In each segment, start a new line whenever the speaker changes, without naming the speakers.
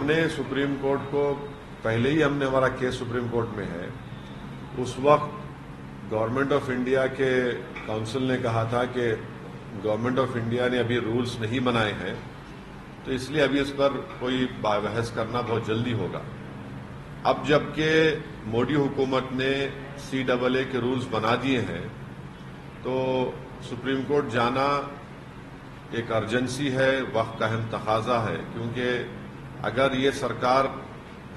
हमने supreme court को पहले ही हमारा केस सुप्रीम कोर्ट में है। उस वक्त गवर्नमेंट ऑफ इंडिया के काउंसिल ने कहा था कि गवर्नमेंट ऑफ इंडिया ने अभी रूल्स नहीं बनाए हैं, तो इसलिए अभी इस पर कोई बहस करना बहुत जल्दी होगा। अब जबकि मोदी हुकूमत ने CAA के रूल्स बना दिए हैं, तो सुप्रीम कोर्ट जाना एक अर्जेंसी है, वक्त का अहम तकाजा है, क्योंकि अगर ये सरकार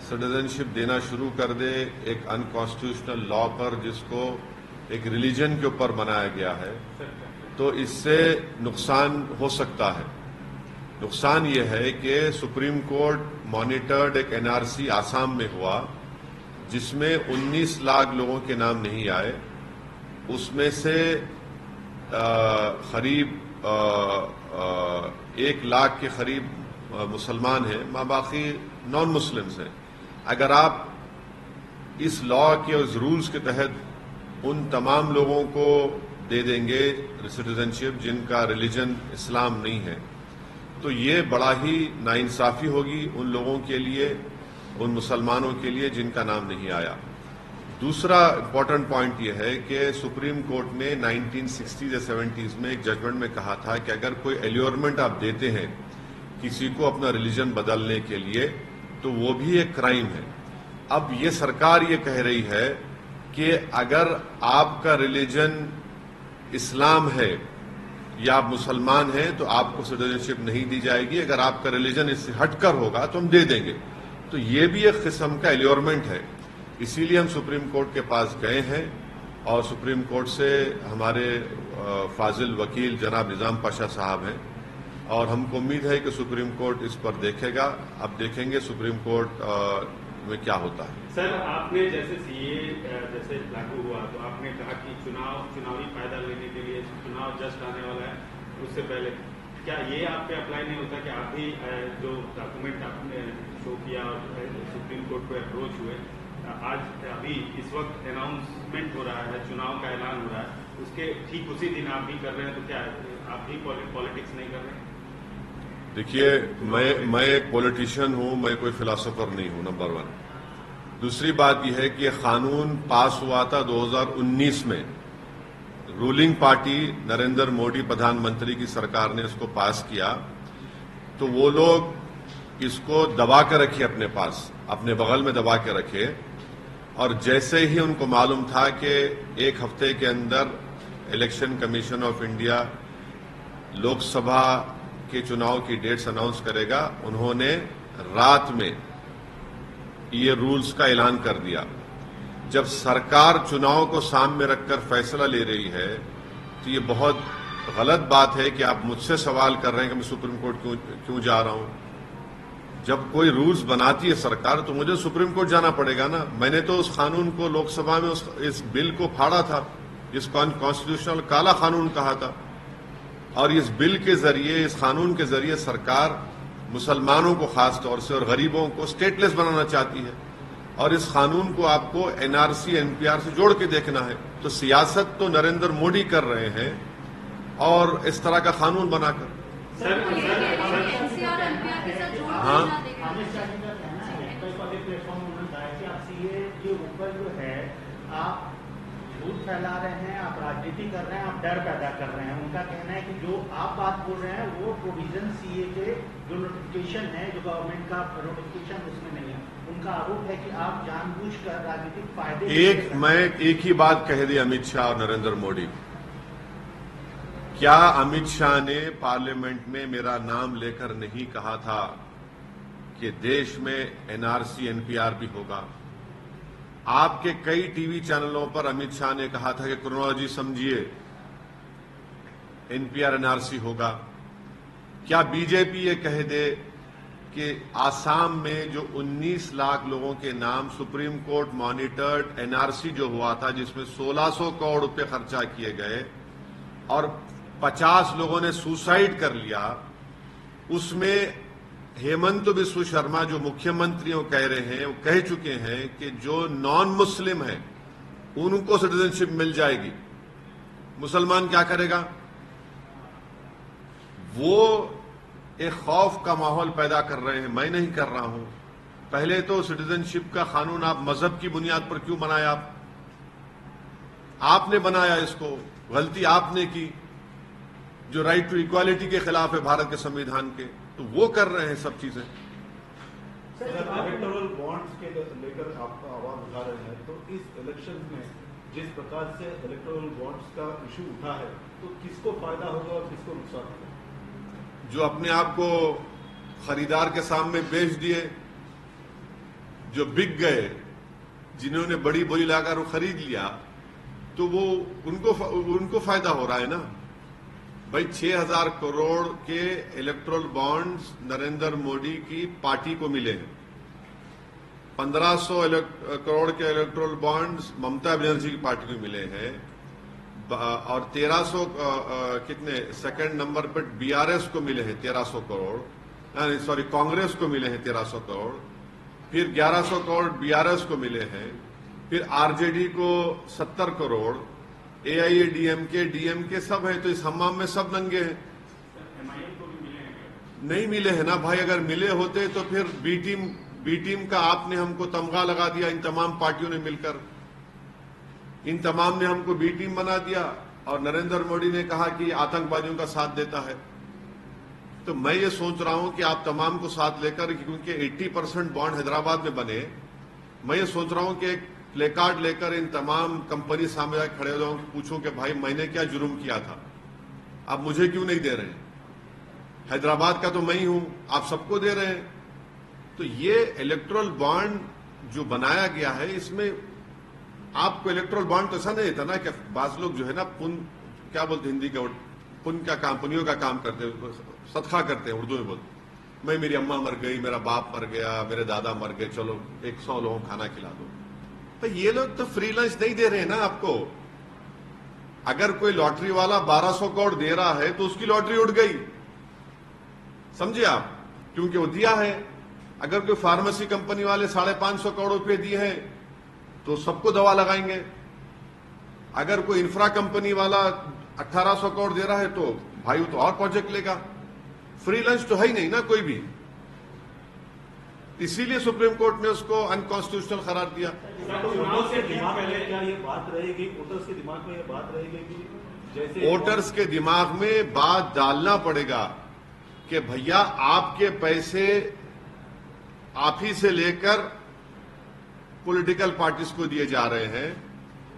सिटीजनशिप देना शुरू कर दे एक अनकॉन्स्टिट्यूशनल लॉ पर, जिसको एक रिलीजन के ऊपर बनाया गया है, तो इससे नुकसान हो सकता है। नुकसान ये है कि सुप्रीम कोर्ट मॉनिटर्ड एक NRC आसाम में हुआ, जिसमें 19 लाख लोगों के नाम नहीं आए। उसमें से करीब 1 लाख के करीब मुसलमान हैं, बाकी नॉन मुस्लिम्स हैं। अगर आप इस लॉ के उस रूल्स के तहत उन तमाम लोगों को दे देंगे सिटीजनशिप जिनका रिलीजन इस्लाम नहीं है, तो ये बड़ा ही नाइंसाफी होगी उन लोगों के लिए, उन मुसलमानों के लिए जिनका नाम नहीं आया। दूसरा इंपॉर्टेंट पॉइंट यह है कि सुप्रीम कोर्ट ने 1960s या 70s में एक जजमेंट में कहा था कि अगर कोई एल्योरमेंट आप देते हैं किसी को अपना रिलीजन बदलने के लिए, तो वो भी एक क्राइम है। अब ये सरकार ये कह रही है कि अगर आपका रिलीजन इस्लाम है या आप मुसलमान हैं, तो आपको सिटीजनशिप नहीं दी जाएगी। अगर आपका रिलीजन इससे हटकर होगा तो हम दे देंगे। तो ये भी एक किस्म का एल्योरमेंट है। इसीलिए हम सुप्रीम कोर्ट के पास गए हैं और सुप्रीम कोर्ट से हमारे फाजिल वकील जनाब निजाम पाशा साहब हैं, और हमको उम्मीद है कि सुप्रीम कोर्ट इस पर देखेगा। अब देखेंगे सुप्रीम कोर्ट में क्या होता है।
सर, आपने जैसे CAA जैसे लागू हुआ, तो आपने कहा कि चुनावी फायदा लेने के लिए चुनाव जस्ट आने वाला है, उससे पहले क्या ये आप पे अप्लाई नहीं होता कि आप भी जो डॉक्यूमेंट आपने शो किया और सुप्रीम कोर्ट को अप्रोच हुए, आज अभी इस वक्त अनाउंसमेंट हो रहा है, चुनाव का ऐलान हो रहा है, उसके ठीक उसी दिन आप भी कर रहे हैं, तो क्या आप भी पॉलिटिक्स नहीं कर रहे हैं?
देखिए, मैं एक पॉलिटिशियन हूं, मैं कोई फिलोसोफर नहीं हूं, नंबर 1। दूसरी बात यह है कि यह कानून पास हुआ था 2019 में। रूलिंग पार्टी नरेंद्र मोदी प्रधानमंत्री की सरकार ने इसको पास किया, तो वो लोग इसको दबा के रखे अपने पास, अपने बगल में दबा के रखे, और जैसे ही उनको मालूम था कि 1 हफ्ते के अंदर election commission of India Lok Sabha के चुनाव की डेट्स अनाउंस करेगा, उन्होंने रात में ये रूल्स का ऐलान कर दिया। जब सरकार चुनाव को सामने रखकर फैसला ले रही है, तो ये बहुत गलत बात है कि आप मुझसे सवाल कर रहे हैं कि मैं सुप्रीम कोर्ट क्यों जा रहा हूं। जब कोई रूल्स बनाती है सरकार, तो मुझे सुप्रीम कोर्ट जाना पड़ेगा ना। मैंने तो उस कानून को लोकसभा में इस बिल को फाड़ा था, जिसको अनकॉन्स्टिट्यूशनल काला कानून कहा था, और इस बिल के जरिए, इस कानून के जरिए सरकार मुसलमानों को खास तौर से और गरीबों को स्टेटलेस बनाना चाहती है, और इस कानून को आपको NRC NPR से जोड़ के देखना है। तो सियासत तो नरेंद्र मोदी कर रहे हैं, और इस तरह का कानून बनाकर। हाँ,
आप झूठ फैला रहे हैं, आप राजनीति कर रहे हैं, आप डर पैदा कर रहे हैं। उनका कहना है कि जो आप बात बोल रहे हैं वो प्रोविजन CAA के जो नोटिफिकेशन है, जो गवर्नमेंट का नोटिफिकेशन, उसमें नहीं है। उनका आरोप है कि आप जानबूझकर राजनीतिक फायदे
मैं एक ही बात कह दी अमित शाह और नरेंद्र मोदी। क्या अमित शाह ने पार्लियामेंट में मेरा नाम लेकर नहीं कहा था कि देश में NRC NPR भी होगा? आपके कई टीवी चैनलों पर अमित शाह ने कहा था कि क्रोनोलॉजी समझिए, NPR NRC होगा। क्या बीजेपी ये कह दे कि आसाम में जो 19 लाख लोगों के नाम सुप्रीम कोर्ट मॉनिटर्ड NRC जो हुआ था, जिसमें 1600 करोड़ रुपए खर्चा किए गए और 50 लोगों ने सुसाइड कर लिया, उसमें हेमंत बिस्व शर्मा जो मुख्यमंत्रियों कह रहे हैं, वो कह चुके हैं कि जो नॉन मुस्लिम है उनको सिटीजनशिप मिल जाएगी। मुसलमान क्या करेगा? वो एक खौफ का माहौल पैदा कर रहे हैं। मैं नहीं कर रहा हूं। पहले तो सिटीजनशिप का कानून आप मजहब की बुनियाद पर क्यों बनाया? आपने बनाया इसको, गलती आपने की, जो राइट टू इक्वालिटी के खिलाफ है भारत के संविधान के, तो वो कर रहे हैं सब चीजें।
इलेक्टोरल बॉन्ड्स के लेकर आप आवाज उठा रहे हैं, तो इस इलेक्शन में जिस प्रकार से इलेक्टोरल बॉन्ड्स का इशू उठा है, तो किसको फायदा होगा और किसको नुकसान होगा?
जो अपने आप को खरीदार के सामने बेच दिए, जो बिक गए, जिन्होंने बड़ी बोली लगाकर वो खरीद लिया, तो वो उनको फायदा हो रहा है ना भाई। 6,000 करोड़ के इलेक्टोरल बॉन्ड्स नरेंद्र मोदी की पार्टी को मिले हैं। 1500 करोड़ के इलेक्टोरल बॉन्ड्स ममता बनर्जी की पार्टी को मिले हैं, और 1300 कितने सेकंड नंबर पर बीआरएस को मिले हैं 1300 करोड़, सॉरी कांग्रेस को मिले हैं 1300 करोड़, फिर 1100 करोड़ बीआरएस को मिले हैं, फिर आरजेडी को 70 करोड़, एआईएडीएमके डीएमके सब है। तो इस हमाम में सब नंगे हैं।
एमआईएम को भी मिले हैं?
नहीं मिले हैं ना भाई। अगर मिले होते तो फिर बी टीम का आपने हमको तमगा लगा दिया, इन तमाम पार्टियों ने मिलकर, इन तमाम ने हमको बी टीम बना दिया, और नरेंद्र मोदी ने कहा कि आतंकवादियों का साथ देता है। तो मैं ये सोच रहा हूं कि आप तमाम को साथ लेकर, क्योंकि 80% बॉन्ड हैदराबाद में बने, मैं ये सोच रहा हूं कि एक प्ले कार्ड लेकर इन तमाम कंपनी सामने खड़े हो जाऊं, पूछूं कि भाई मैंने क्या जुर्म किया था, आप मुझे क्यों नहीं दे रहे? हैदराबाद का तो मैं ही हूं, आप सबको दे रहे हैं। तो ये इलेक्टोरल बॉन्ड जो बनाया गया है, इसमें आपको इलेक्टोरल बॉन्ड तो ऐसा नहीं देता ना कि बाज लोग जो है ना क्या बोलते हिंदी का, पुण्य का काम, पुनियों का काम करते हैं, सदका करते हैं, उर्दू में बोलते। मैं, मेरी अम्मा मर गई, मेरा बाप मर गया, मेरे दादा मर गए, चलो 100 लोगों को खाना खिला दो। तो ये लोग तो फ्री लंच नहीं दे रहे हैं ना आपको। अगर कोई लॉटरी वाला 1200 करोड़ दे रहा है तो उसकी लॉटरी उड़ गई, समझे आप, क्योंकि वो दिया है। अगर कोई फार्मेसी कंपनी वाले 550 करोड़ रुपए दिए हैं तो सबको दवा लगाएंगे। अगर कोई इंफ्रा कंपनी वाला 1800 करोड़ दे रहा है तो भाई तो और प्रोजेक्ट लेगा। फ्री लंच तो है ही नहीं ना कोई भी, इसीलिए सुप्रीम कोर्ट ने उसको अनकॉन्स्टिट्यूशनल करार दिया।
वोटर्स के दिमाग में क्या ये बात रहेगी? वोटर्स के दिमाग में ये बात रहेगी कि जैसे
वोटर्स के दिमाग में बात डालना पड़ेगा कि भैया आपके पैसे आप ही से लेकर पॉलिटिकल पार्टीज को दिए जा रहे हैं,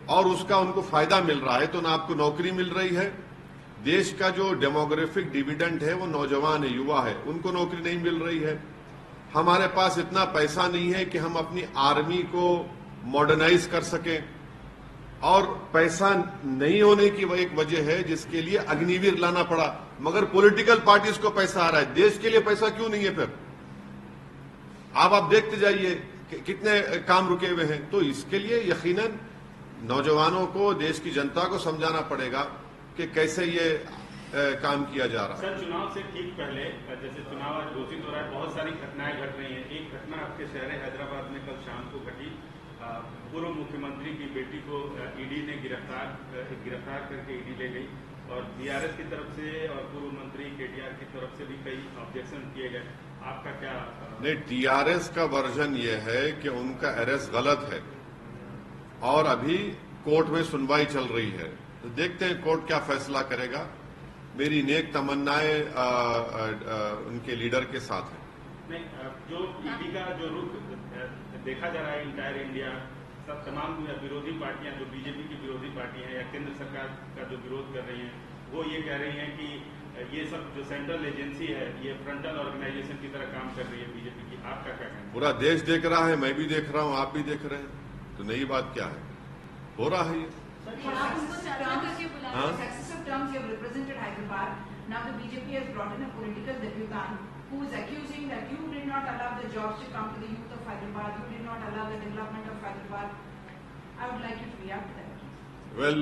और उसका उनको फायदा मिल रहा है। तो ना आपको नौकरी मिल रही है, देश का जो डेमोग्राफिक डिविडेंड है वो नौजवान है, युवा है, उनको नौकरी नहीं मिल रही है। हमारे पास इतना पैसा नहीं है कि हम अपनी आर्मी को मॉडर्नाइज कर सकें, और पैसा नहीं होने की एक वजह है जिसके लिए अग्निवीर लाना पड़ा। मगर पॉलिटिकल पार्टीज को पैसा आ रहा है, देश के लिए पैसा क्यों नहीं है? फिर आप देखते जाइए कितने काम रुके हुए हैं। तो इसके लिए यकीनन नौजवानों को, देश की जनता को समझाना पड़ेगा कि कैसे ये काम किया जा रहा है।
सर, चुनाव से ठीक पहले, जैसे चुनाव आज घोषित हो रहा है, बहुत सारी घटनाएं घट रही हैं। एक घटना आपके शहर हैदराबाद में कल शाम को घटी। पूर्व मुख्यमंत्री की बेटी को ईडी ने गिरफ्तार करके ईडी ले गई, और बीआरएस की तरफ से और पूर्व मंत्री केटीआर की तरफ से भी कई ऑब्जेक्शन किए गए। आपका क्या?
नहीं, टीआरएस का वर्जन ये है कि उनका अरेस्ट गलत है, और अभी कोर्ट में सुनवाई चल रही है। तो देखते हैं कोर्ट क्या फैसला करेगा। मेरी नेक तमन्नाएं उनके लीडर के साथ है।
नहीं, जो ईडी का जो रुख देखा जा रहा है इंटायर इंडिया, सब तमाम विरोधी पार्टियां, जो बीजेपी की विरोधी पार्टियां हैं या केंद्र सरकार का जो विरोध कर रही हैं, वो ये कह रही हैं कि ये सब जो सेंट्रल एजेंसी है ये फ्रंटल ऑर्गेनाइजेशन की तरह काम कर रही है बीजेपी की। आपका क्या कहना है?
पूरा देश देख रहा है, मैं भी देख रहा हूं, आप भी देख रहे हैं, तो नई बात क्या है, हो रहा है ये।
Successive terms you have represented Hyderabad. Now the BJP has brought in a political debutant who is accusing that you did not allow the jobs to come to the youth of Hyderabad. You did not allow the development of Hyderabad. I would like you to react to that.
Well,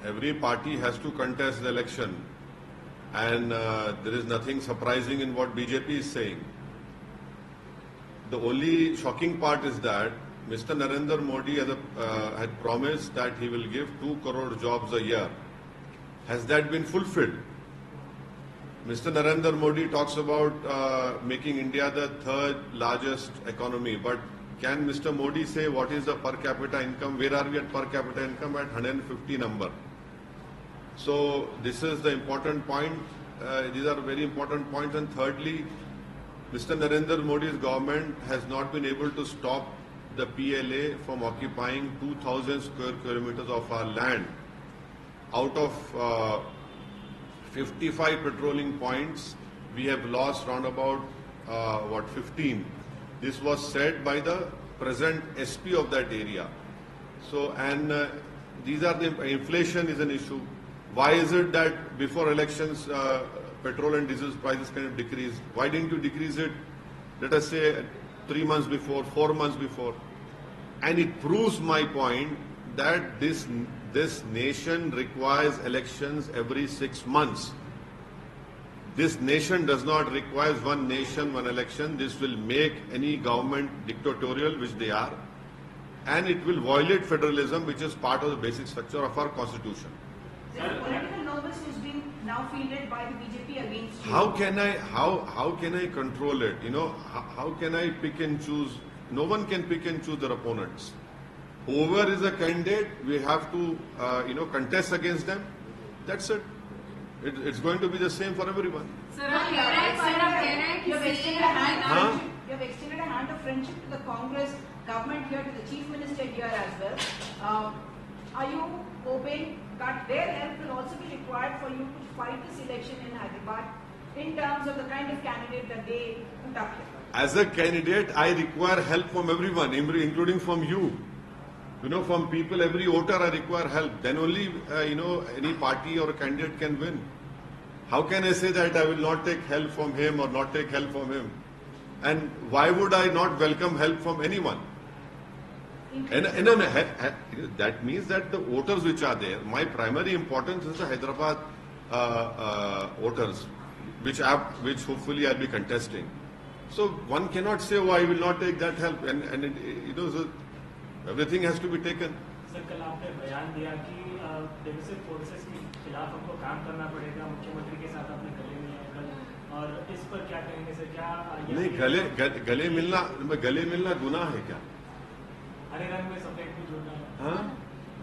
every party has to contest the election, and there is nothing surprising in what BJP is saying. The only shocking part is that Mr. Narendra Modi had promised that he will give 2 crore jobs a year. Has that been fulfilled? Mr. Narendra Modi talks about making India the third largest economy, but can Mr. Modi say what is the per capita income? Where are we at per capita income? At 150 number. So this is the important point. These are very important points. And thirdly, Mr. Narendra Modi's government has not been able to stop the PLA from occupying 2,000 square kilometers of our land. Out of 55 patrolling points, we have lost round about 15. This was said by the present SP of that area. So, and these are the inflation is an issue. Why is it that before elections petrol and diesel prices kind of decrease? Why didn't you decrease it, let us say, 3 months before, 4 months before? And it proves my point that this nation requires elections every 6 months. This nation does not require one nation, one election. This will make any government dictatorial, which they are, and it will violate federalism, which is part of the basic structure of our constitution.
There's a political novice who's been now fielded by the BJP against you.
How can I control it? You know, how can I pick and choose? No one can pick and choose their opponents. Whoever is a candidate, we have to contest against them. That's it. It's going to be the same for everyone.
Sir, you have extended a hand of friendship to the Congress government here, to the Chief Minister here as well. Are you hoping that their help will also be required for you to fight this election in Hyderabad in terms of the kind of candidate that they put up here?
As a candidate, I require help from everyone, including from you. You know, from people, every voter, I require help. Then only, any party or candidate can win. How can I say that I will not take help from him or not take help from him? And why would I not welcome help from anyone? And that means that the voters which are there, my primary importance is the Hyderabad voters, which hopefully I'll be contesting. So one cannot say, oh, I will not take that help. So everything has to be taken.
Sir, कल आपने बयान दिया कि divisive forces के खिलाफ हमको काम करना पड़ेगा, मुख्यमंत्री के साथ आपने गले मिले कल, और इस पर क्या कहेंगे सर? क्या
नहीं, गले मिलना गुनाह है क्या?
हरे रंग में सफेद भी जोड़ना है।
हाँ?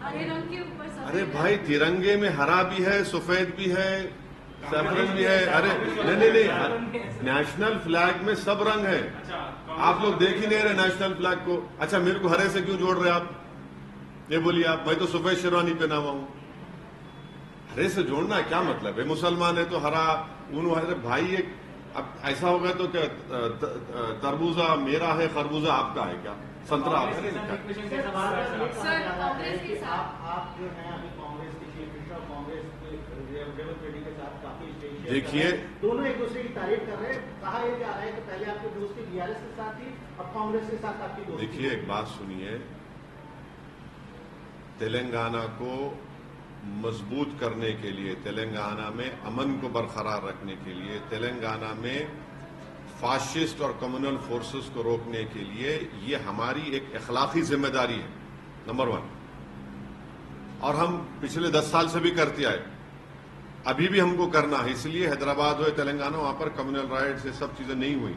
हरे रंग के ऊपर सफेद।
अरे भाई, तिरंगे में हरा भी है, सफेद भी है, सैफरन भी है। अरे नहीं, नेशनल फ्लैग में सब रंग है। आप लोग देख ही नहीं रहे नेशनल फ्लैग को। अच्छा, मेरे को हरे से क्यों जोड़ रहे आप? ये बोलिए आप। मैं तो सफेद शेरवानी पहना हुआ हूं। हरे से जोड़ना क्या मतलब है? मुसलमान है तो हरा, अरे भाई, एक अब ऐसा होगा तो क्या तरबूजा मेरा है, खरबूजा आपका है क्या? संतरा आपका है क्या?
आप जो है अभी कांग्रेस के चीफ मिनिस्टर और कांग्रेस के रेवंत रेड्डी के साथ काफी
देखिए,
दोनों एक दूसरे की तारीफ कर रहे हैं। कहा यह जा रहा है कि पहले आपकी दोस्ती बीआरएस के साथ थी, अब कांग्रेस के साथ आपकी दोस्ती।
देखिए, एक बात सुनिए, तेलंगाना को मजबूत करने के लिए, तेलंगाना में अमन को बरकरार रखने के लिए, तेलंगाना में फाशिस्ट और कम्युनल फोर्सेस को रोकने के लिए, ये हमारी एक अखलाकी जिम्मेदारी है, नंबर 1। और हम पिछले 10 साल से भी करते आए, अभी भी हमको करना है। इसलिए हैदराबाद हो, तेलंगाना, वहां पर कम्युनल राइट्स, ये सब चीजें नहीं हुई।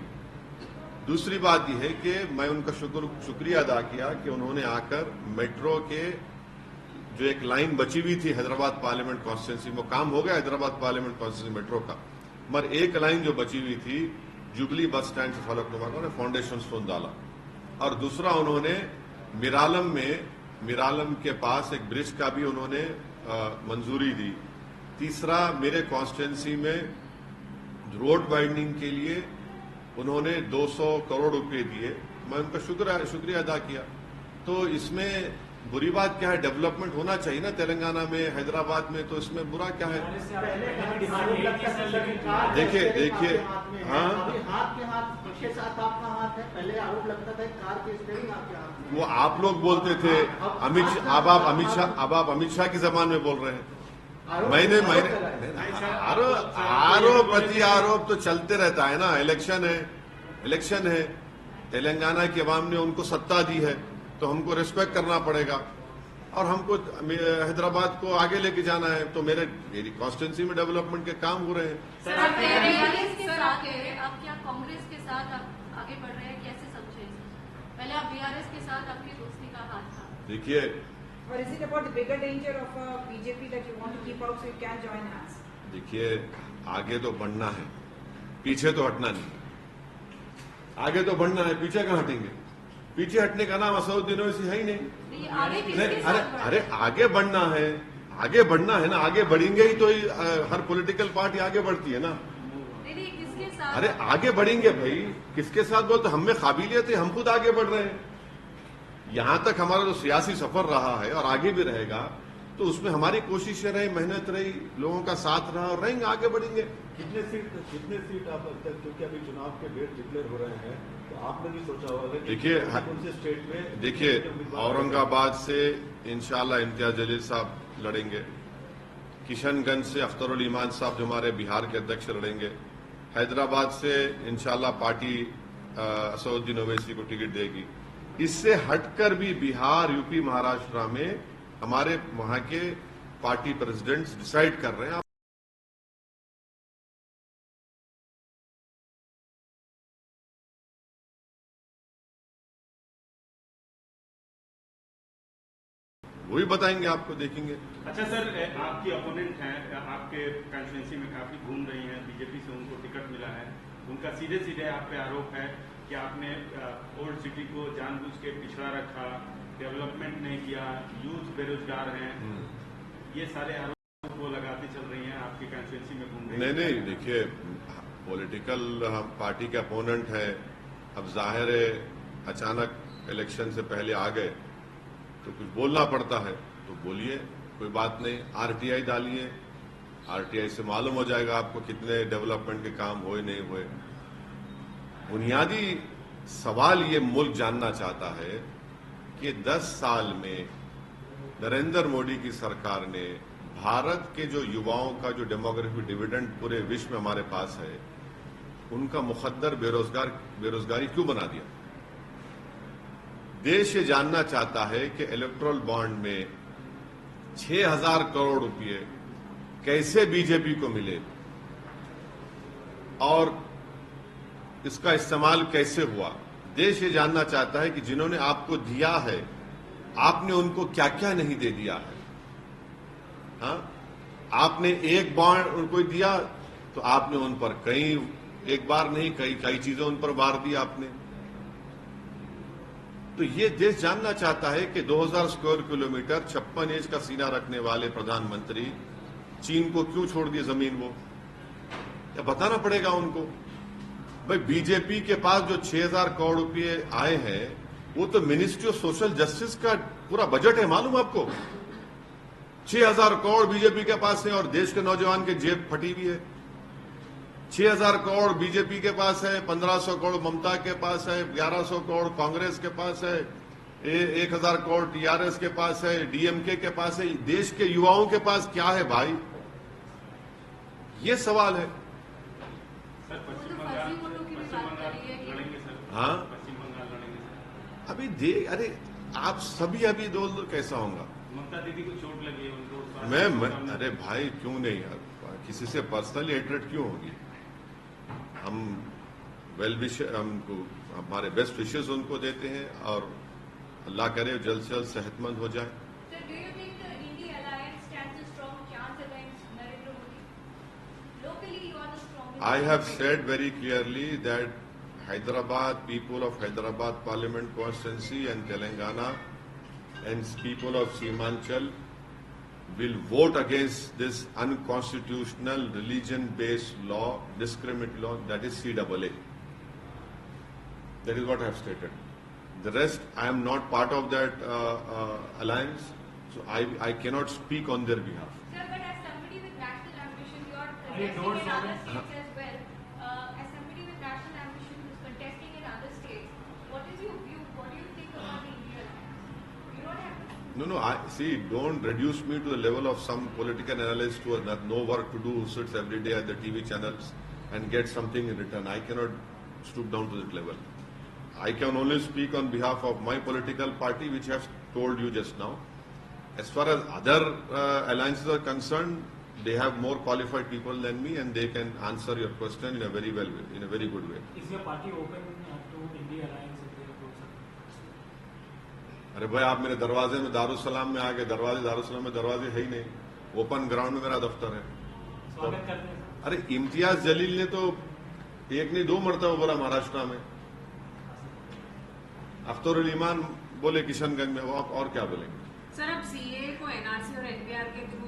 दूसरी बात यह है कि मैं उनका शुक्रिया अदा किया कि उन्होंने आकर मेट्रो के जो एक लाइन बची हुई थी हैदराबाद पार्लियामेंट कॉन्स्टिट्यूंसी में, काम हो गया हैदराबाद पार्लियामेंट कॉन्स्टिट्यूंसी मेट्रो का, मगर एक लाइन जो बची हुई थी जुबली बस स्टैंड से फलकनुमा का, उन्होंने फाउंडेशन स्टोन डाला। और दूसरा, उन्होंने मिरालम के पास एक ब्रिज का भी उन्होंने मंजूरी दी। तीसरा, मेरे कॉन्स्टिट्यूंसी में रोड वाइडनिंग के लिए उन्होंने 200 करोड़ रुपए दिए, मैं उनका शुक्रिया अदा किया। तो इसमें बुरी बात क्या है? डेवलपमेंट होना चाहिए ना तेलंगाना में, हैदराबाद में, तो इसमें बुरा क्या है? देखिए, हाँ,
हाथ के साथ आपका हाथ है। पहले आरोप लगता था कार के स्टीयरिंग आपके हाथ में।
वो आप लोग बोलते थे, अब आप अमित शाह की जबान में बोल रहे हैं। आरोप तो चलते रहता है ना। इलेक्शन है, तेलंगाना की आवाम ने उनको सत्ता दी है, तो हमको रिस्पेक्ट करना पड़ेगा। और हमको हैदराबाद को आगे लेके जाना है, तो मेरी कॉन्स्टिट्यूंसी में डेवलपमेंट के काम हो रहे हैं।
सर आप बीआरएस के साथ आप क्या कांग्रेस के साथ आप आगे बढ़ रहे हैं, कैसे समझे? पहले आप बीआरएस के साथ आपकी दोस्ती का हाथ था।
देखिए,
Or is it about the bigger danger of BJP that you want to keep out so you can join hands?
देखिए, आगे तो बढ़ना है, पीछे तो हटना नहीं। आगे तो बढ़ना है, पीछे कहाँ हटेंगे? पीछे हटने का नाम असदुद्दीन ओवैसी है ही नहीं।
आगे किसके
नहीं,
साथ
अरे आगे बढ़ना है, आगे बढ़ना है ना। आगे बढ़ेंगे ही तो हर पॉलिटिकल पार्टी आगे बढ़ती है ना।
नहीं, किसके साथ?
अरे आगे बढ़ेंगे भाई, किसके साथ बोलते? हम में काबिलियत है, हम खुद आगे बढ़ रहे हैं। यहां तक हमारा जो सियासी सफर रहा है और आगे भी रहेगा, तो उसमें हमारी कोशिशें रही, मेहनत रही, लोगों का साथ रहा और रहेंगे, आगे बढ़ेंगे।
कितने सीट आप क्योंकि अभी चुनाव के डेट डिक्लेयर हो रहे हैं, तो आपने भी सोचा होगा कि
देखिए,
कौन से स्टेट में?
देखिए, औरंगाबाद से इंशाल्लाह इम्तियाज जलील साहब लड़ेंगे, किशनगंज से अख्तरुल ईमान साहब जो हमारे बिहार के अध्यक्ष लड़ेंगे, हैदराबाद से इंशाल्लाह पार्टी असदुद्दीन ओवैसी को टिकट देगी। इससे हटकर भी बिहार, यूपी, महाराष्ट्र में हमारे वहां के पार्टी प्रेसिडेंट्स डिसाइड कर रहे हैं। वही बताएंगे आपको, देखेंगे।
अच्छा सर, आपकी अपोनेंट हैं, आपके कॉन्स्टिट्यूंसी में काफी घूम रही हैं, बीजेपी से उनको टिकट मिला है। उनका सीधे सीधे आप पे आरोप है कि आपने ओल्ड सिटी को जानबूझ के पिछड़ा रखा, डेवलपमेंट नहीं किया, यूथ बेरोजगार हैं। ये सारे आरोप वो लगाते चल रही हैं, आपकी कॉन्स्टिट्यूंसी में घूम रही हैं।
नहीं, देखिए, पॉलिटिकल पार्टी के अपोनेंट है, अब जाहिर है अचानक इलेक्शन से पहले आ गए तो कुछ बोलना पड़ता है, तो बोलिए, कोई बात नहीं। आरटीआई डालिए, आरटीआई से मालूम हो जाएगा आपको कितने डेवलपमेंट के काम हुए नहीं हुए। बुनियादी सवाल ये मुल्क जानना चाहता है कि 10 साल में नरेंद्र मोदी की सरकार ने भारत के जो युवाओं का जो डेमोग्राफी डिविडेंड पूरे विश्व में हमारे पास है, उनका मुकद्दर बेरोजगारी क्यों बना दिया? देश ये जानना चाहता है कि इलेक्टोरल बॉन्ड में 6,000 करोड़ रुपए कैसे बीजेपी को मिले और इसका इस्तेमाल कैसे हुआ। देश ये जानना चाहता है कि जिन्होंने आपको दिया है, आपने उनको क्या क्या नहीं दे दिया है। हाँ, आपने एक बॉन्ड उनको दिया तो आपने उन पर एक बार नहीं, कई चीजें उन पर वार दी आपने। तो ये देश जानना चाहता है कि 2000 स्क्वायर किलोमीटर 56 इंच का सीना रखने वाले प्रधानमंत्री चीन को क्यों छोड़ दिए जमीन? वो या बताना पड़ेगा उनको। भाई, बीजेपी के पास जो 6,000 करोड़ रुपए आए हैं, वो तो मिनिस्ट्री ऑफ सोशल जस्टिस का पूरा बजट है, मालूम आपको? 6,000 करोड़ बीजेपी के पास है और देश के नौजवान की जेब फटी हुई है। 6,000 करोड़ बीजेपी के पास है, 1,500 करोड़ ममता के पास है, 1,100 करोड़ कांग्रेस के पास है, 1,000 करोड़ टीआरएस के पास है, डीएमके के पास है। देश के युवाओं के पास क्या है भाई? ये सवाल है।
सर, पश्चिम बंगाल लड़ेंगे सर?
हाँ,
पश्चिम बंगाल लड़ेंगे सर?
अरे आप सभी अभी दो कैसा होगा?
ममता दीदी को चोट लगी है, उनको
अरे भाई, क्यों नहीं यार, किसी से पर्सनली हेट्रेड क्यों होगी? हम हमको हमारे बेस्ट विशेस उनको देते हैं और अल्लाह करे जल्द से जल्द सेहतमंद हो जाए।
Sir, do you think the India alliance stands a strong chance against Narendra Modi? Locally, you are the strongest.
I have said very clearly that Hyderabad, people of Hyderabad Parliament constituency and Telangana and people of Semanchal will vote against this unconstitutional religion-based law, discriminatory law, that is CAA. That is what I have stated. The rest, I am not part of that alliance, so I cannot speak on their behalf.
Sir, but as somebody with national ambition, you are
Any
contesting
notes
in
on
other
it?
states as well. As somebody with national ambition who is contesting in other states, what is your view? What do you think about the India alliance? You don't have to.
No, don't reduce me to the level of some political analyst who has no work to do, who sits every day at the TV channels and gets something in return. I cannot stoop down to that level. I can only speak on behalf of my political party, which I have told you just now. As far as other alliances are concerned, they have more qualified people than me, and they can answer your question in a very good way.
Is your party open to India alliance if they approach?
अरे भाई, आप मेरे दरवाजे में दारुसलाम में आ गए, दारुसलाम में दरवाजे है ही नहीं, ओपन ग्राउंड में मेरा दफ्तर है।
स्वागत करते हैं।
अरे इम्तियाज जलील ने तो एक नहीं 2 मरतबा बोला महाराष्ट्र में, अख्तरुल ईमान बोले किशनगंज में, वो और क्या बोलेंगे।
सर, अब सीए को एनआरसी और एनपीआर के थ्रू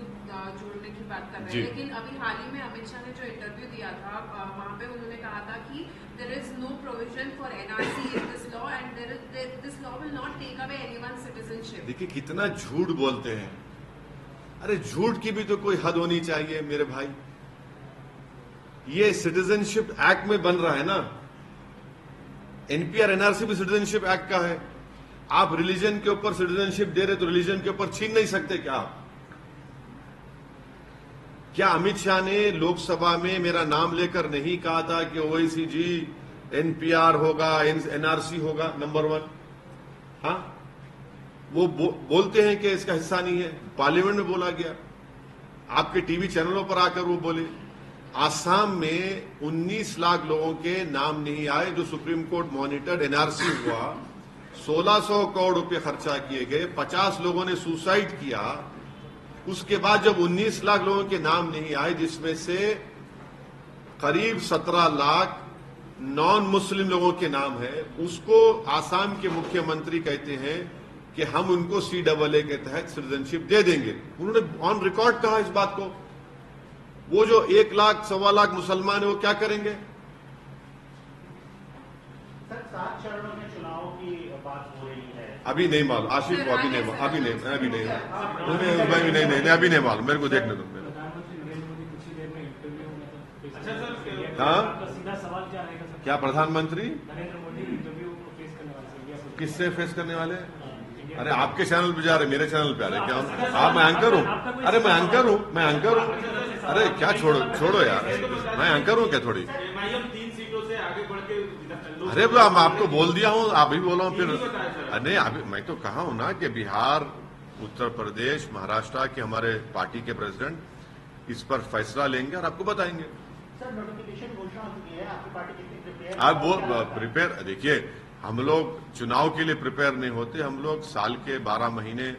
जोड़ने की बात कर रहे
जी।
हैं, लेकिन अभी हाल ही में अमित शाह ने जो इंटरव्यू दिया था वहां पे उन्होंने कहा था कि there is no provision for NRC in this law and this law will not take away anyone's citizenship.
देखिए कितना झूठ बोलते हैं। अरे झूठ की भी तो कोई हद होनी चाहिए मेरे भाई। ये सिटीजनशिप एक्ट में बन रहा है ना, एनपीआर एनआरसी भी सिटीजनशिप एक्ट का है। आप रिलीजन के ऊपर सिटीजनशिप दे रहे तो रिलीजन के ऊपर छीन नहीं सकते क्या आप? क्या अमित शाह ने लोकसभा में मेरा नाम लेकर नहीं कहा था कि ओवैसी जी एनपीआर होगा, एनआरसी होगा? नंबर 1। हाँ, वो बोलते हैं कि इसका हिस्सा नहीं है। पार्लियामेंट में बोला गया, आपके टीवी चैनलों पर आकर वो बोले। आसाम में 19 लाख लोगों के नाम नहीं आए जो सुप्रीम कोर्ट मॉनिटर्ड एनआरसी हुआ, 1600 करोड़ रुपए खर्चा किए गए, 50 लोगों ने सुसाइड किया। उसके बाद जब 19 लाख लोगों के नाम नहीं आए, जिसमें से करीब 17 लाख नॉन मुस्लिम लोगों के नाम है, उसको आसाम के मुख्यमंत्री कहते हैं कि हम उनको CAA के तहत सिटीजनशिप दे देंगे। उन्होंने ऑन रिकॉर्ड कहा इस बात को। वो जो 1 लाख 1.25 लाख मुसलमान है वो क्या करेंगे?
सर 7 चरणों में चुनाव की बात हो रही है।
अभी नहीं मालूम आशिफ को, अभी नहीं, अभी नहीं मालूम, मेरे को देखने दो।
प्रधानमंत्री नरेंद्र मोदी कुछ ही देर में इंटरव्यू में
अच्छा सर,
हाँ?
आपका सीधा सवाल क्या रहेगा सर?
क्या प्रधानमंत्री
नरेंद्र मोदी इंटरव्यू को फेस करने वाले हैं इंडिया को?
किससे फेस करने वाले? अरे आपके चैनल पे जा रहे, मेरे चैनल पे आ रहे क्या? आप मैं एंकर हूँ? अरे मैं एंकर हूँ। अरे क्या छोड़ो यार, मैं एंकर हूँ क्या थोड़ी?
एमआईएम 3 सीटों से आगे बढ़ के
अरे मैं आपको बोल दिया हूँ, आप भी बोला हूँ फिर। नहीं, अभी मैं तो कहा हूँ ना कि बिहार, उत्तर प्रदेश, महाराष्ट्र के हमारे पार्टी के प्रेसिडेंट इस पर फैसला लेंगे और आपको बताएंगे।
सर नोटिफिकेशन घोषणा हो चुकी है, आपकी पार्टी कितनी प्रिपेयर?
आप वो प्रिपेयर, देखिए हम लोग चुनाव के लिए प्रिपेयर नहीं होते। हम लोग साल के 12 महीने,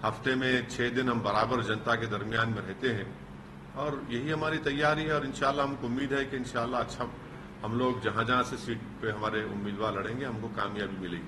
हफ्ते में 6 दिन हम बराबर जनता के दरमियान में रहते हैं और यही हमारी तैयारी है। और इंशाल्लाह हमको उम्मीद है कि इंशाल्लाह अच्छा हम लोग जहां जहां से सीट पे हमारे उम्मीदवार लड़ेंगे, हमको कामयाबी मिलेगी।